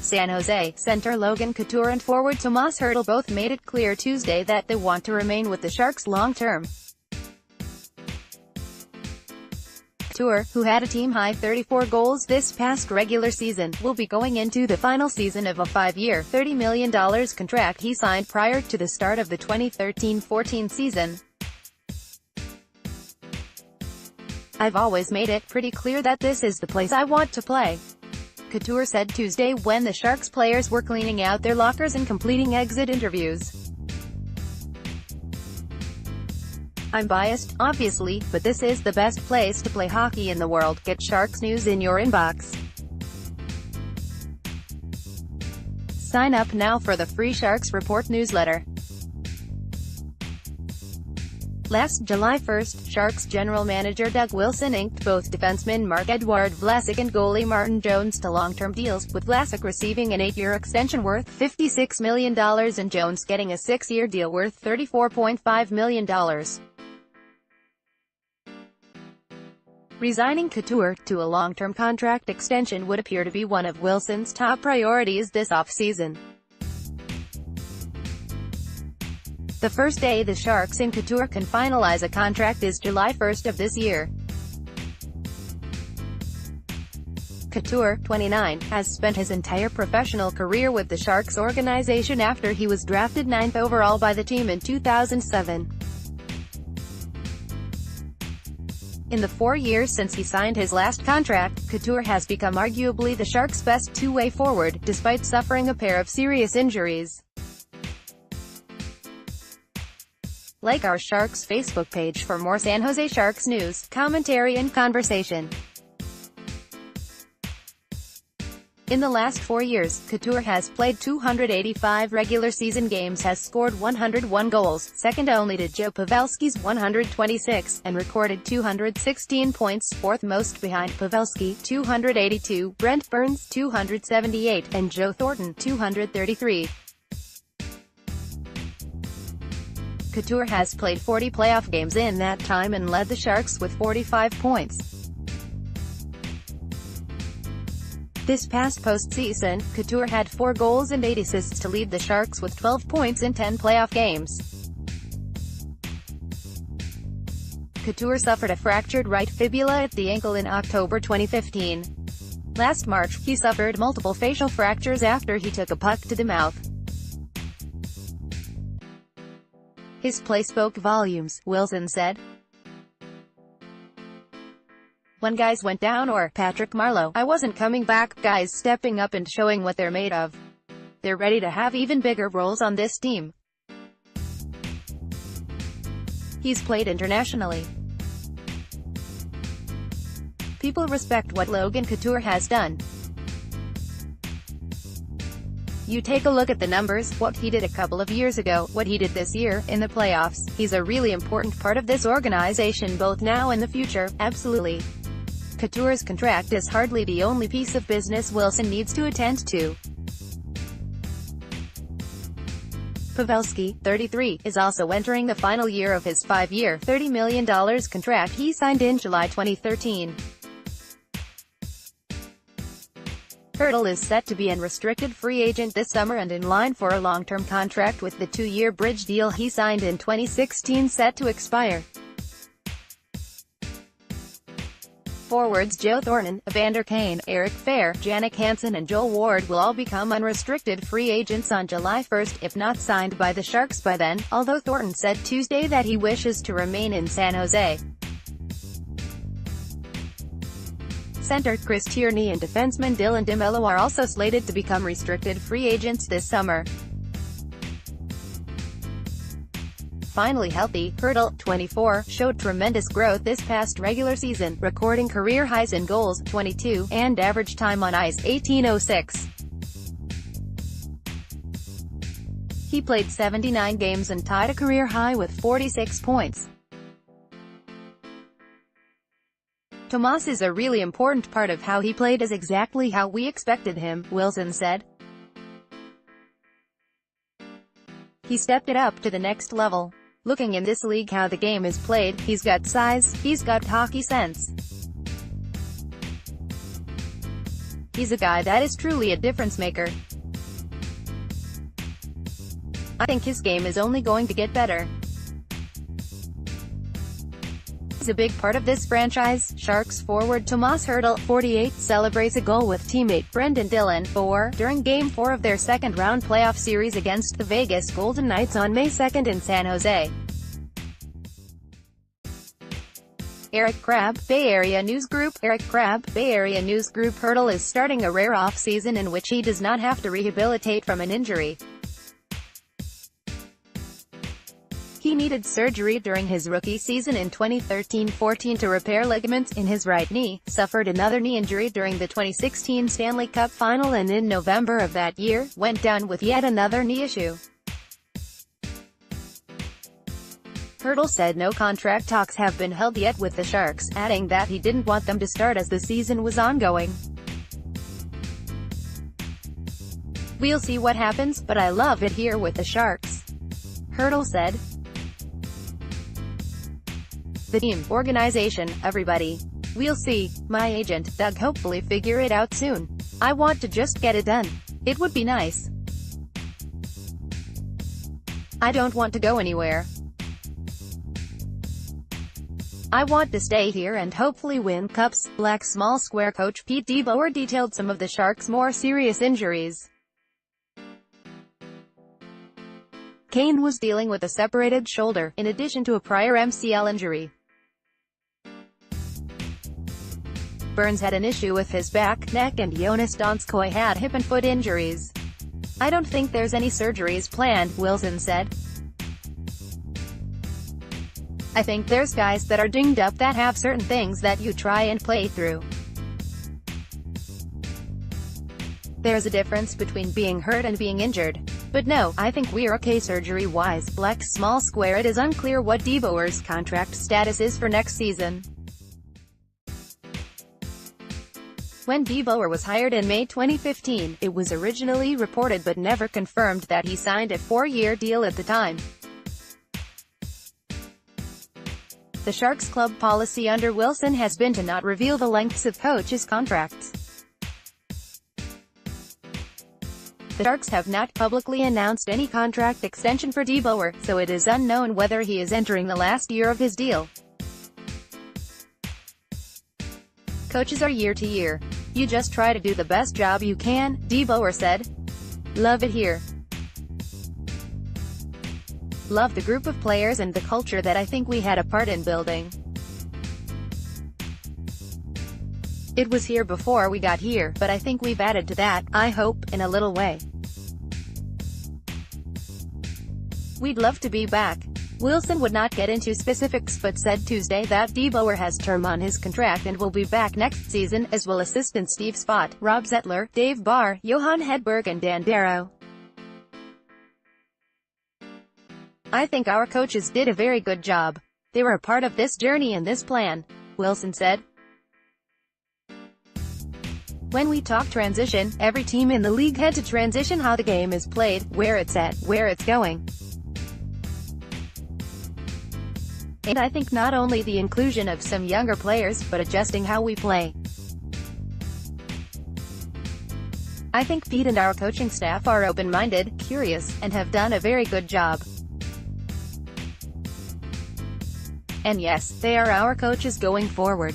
San Jose. Center Logan Couture and forward Tomas Hertl both made it clear Tuesday that they want to remain with the Sharks long-term. Couture, who had a team-high 34 goals this past regular season, will be going into the final season of a 5-year, $30 million contract he signed prior to the start of the 2013-14 season. "I've always made it pretty clear that this is the place I want to play," Couture said Tuesday when the Sharks players were cleaning out their lockers and completing exit interviews. "I'm biased, obviously, but this is the best place to play hockey in the world. Get Sharks news in your inbox. Sign up now for the free Sharks Report newsletter." Last July 1st, Sharks general manager Doug Wilson inked both defenseman Marc-Edouard Vlasic and goalie Martin Jones to long-term deals, with Vlasic receiving an 8-year extension worth $56 million and Jones getting a 6-year deal worth $34.5 million. Resigning Couture to a long-term contract extension would appear to be one of Wilson's top priorities this offseason. The first day the Sharks and Couture can finalize a contract is July 1st of this year. Couture, 29, has spent his entire professional career with the Sharks organization after he was drafted 9th overall by the team in 2007. In the 4 years since he signed his last contract, Couture has become arguably the Sharks' best two-way forward, despite suffering a pair of serious injuries. Like our Sharks Facebook page for more San Jose Sharks news, commentary and conversation. In the last 4 years, Couture has played 285 regular season games, has scored 101 goals, second only to Joe Pavelski's 126, and recorded 216 points, fourth most behind Pavelski, 282, Brent Burns, 278, and Joe Thornton, 233. Couture has played 40 playoff games in that time and led the Sharks with 45 points. This past postseason, Couture had 4 goals and 8 assists to lead the Sharks with 12 points in 10 playoff games. Couture suffered a fractured right fibula at the ankle in October 2015. Last March, he suffered multiple facial fractures after he took a puck to the mouth. "His play spoke volumes," Wilson said. "When guys went down, or Patrick Marleau, I wasn't coming back. Guys stepping up and showing what they're made of. They're ready to have even bigger roles on this team." He's played internationally. "People respect what Logan Couture has done. You take a look at the numbers, what he did a couple of years ago, what he did this year, in the playoffs. He's a really important part of this organization both now and the future, absolutely." Couture's contract is hardly the only piece of business Wilson needs to attend to. Pavelski, 33, is also entering the final year of his 5-year, $30 million contract he signed in July 2013. Hertl is set to be an unrestricted free agent this summer and in line for a long-term contract, with the 2-year bridge deal he signed in 2016 set to expire. Forwards Joe Thornton, Evander Kane, Eric Fehr, Jannik Hansen and Joel Ward will all become unrestricted free agents on July 1st, if not signed by the Sharks by then, although Thornton said Tuesday that he wishes to remain in San Jose. Center Chris Tierney and defenseman Dylan DeMello are also slated to become restricted free agents this summer. Finally healthy, Hertl, 24, showed tremendous growth this past regular season, recording career highs in goals, 22, and average time on ice, 18:06. He played 79 games and tied a career high with 46 points. "Tomas is a really important part of how he played, is exactly how we expected him," Wilson said. "He stepped it up to the next level. Looking in this league how the game is played, he's got size, he's got hockey sense. He's a guy that is truly a difference maker. I think his game is only going to get better. He's a big part of this franchise. Sharks forward Tomas Hertl, 48, celebrates a goal with teammate Brendan Dillon, 4, during Game 4 of their second-round playoff series against the Vegas Golden Knights on May 2 in San Jose. Eric Crabb, Bay Area News Group. Hertl is starting a rare off-season in which he does not have to rehabilitate from an injury. He needed surgery during his rookie season in 2013-14 to repair ligaments in his right knee, suffered another knee injury during the 2016 Stanley Cup Final, and in November of that year, went down with yet another knee issue. Hertl said no contract talks have been held yet with the Sharks, adding that he didn't want them to start as the season was ongoing. "We'll see what happens, but I love it here with the Sharks," Hertl said. "The team, organization, everybody. We'll see. My agent, Doug, hopefully figure it out soon. I want to just get it done. It would be nice. I don't want to go anywhere. I want to stay here and hopefully win cups." Black small square coach Pete DeBoer detailed some of the Sharks' more serious injuries. Kane was dealing with a separated shoulder, in addition to a prior MCL injury. Burns had an issue with his back, neck, and Jonas Donskoy had hip and foot injuries. "I don't think there's any surgeries planned," Wilson said. "I think there's guys that are dinged up that have certain things that you try and play through. There's a difference between being hurt and being injured. But no, I think we're okay surgery-wise." Black small square. It is unclear what DeBoer's contract status is for next season. When DeBoer was hired in May 2015, it was originally reported but never confirmed that he signed a 4-year deal at the time. The Sharks' club policy under Wilson has been to not reveal the lengths of coaches' contracts. The Sharks have not publicly announced any contract extension for DeBoer, so it is unknown whether he is entering the last year of his deal. "Coaches are year to year. You just try to do the best job you can," DeBoer said. "Love it here. Love the group of players and the culture that I think we had a part in building. It was here before we got here, but I think we've added to that, I hope, in a little way. We'd love to be back." Wilson would not get into specifics but said Tuesday that DeBoer has term on his contract and will be back next season, as will assistant Steve Spott, Rob Zettler, Dave Barr, Johan Hedberg and Dan Darrow. "I think our coaches did a very good job. They were a part of this journey and this plan," Wilson said. "When we talk transition, every team in the league had to transition how the game is played, where it's at, where it's going. And I think not only the inclusion of some younger players, but adjusting how we play. I think Pete and our coaching staff are open-minded, curious, and have done a very good job. And yes, they are our coaches going forward."